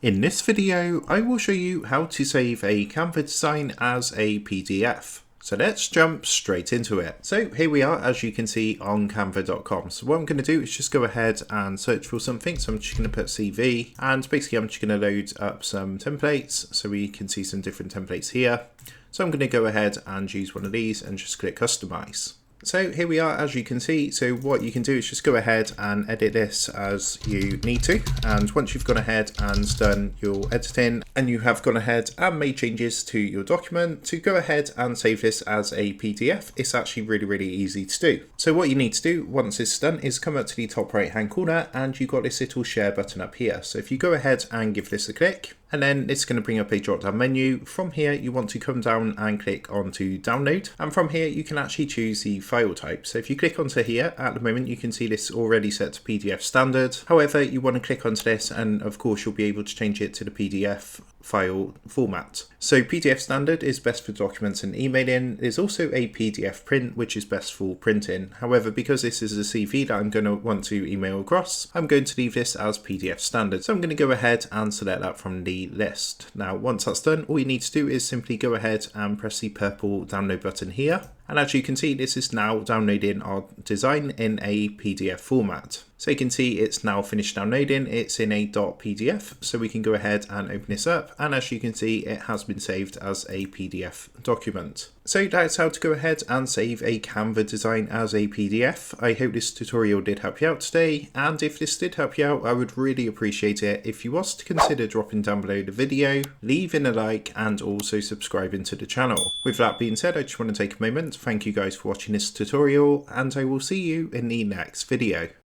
In this video, I will show you how to save a Canva design as a PDF. So let's jump straight into it. So here we are, as you can see, on canva.com. So what I'm going to do is just go ahead and search for something. So I'm just going to put CV, and basically I'm just going to load up some templates so we can see some different templates here. So I'm going to go ahead and use one of these and just click customize. So here we are, as you can see. So what you can do is just go ahead and edit this as you need to. And once you've gone ahead and done your editing and you have gone ahead and made changes to your document, to go ahead and save this as a PDF, it's actually really easy to do. So what you need to do once it's done is come up to the top right hand corner and you've got this little share button up here. So if you go ahead and give this a click, and then it's going to bring up a drop down menu. From here, you want to come down and click onto download. And from here, you can actually choose the file type. So if you click onto here, at the moment, you can see this already set to PDF standard. However, you want to click onto this and of course, you'll be able to change it to the PDF file format. So PDF standard is best for documents and emailing. There's also a PDF print, which is best for printing. However, because this is a CV that I'm going to want to email across, I'm going to leave this as PDF standard. So I'm going to go ahead and select that from the list. Now, once that's done, all you need to do is simply go ahead and press the purple download button here. And as you can see, this is now downloading our design in a PDF format. So you can see it's now finished downloading. It's in a .pdf, so we can go ahead and open this up. And as you can see, it has been saved as a PDF document. So that's how to go ahead and save a Canva design as a PDF. I hope this tutorial did help you out today. And if this did help you out, I would really appreciate it if you was to consider dropping down below the video, leaving a like, and also subscribing to the channel. With that being said, I just want to take a moment to thank you guys for watching this tutorial, and I will see you in the next video.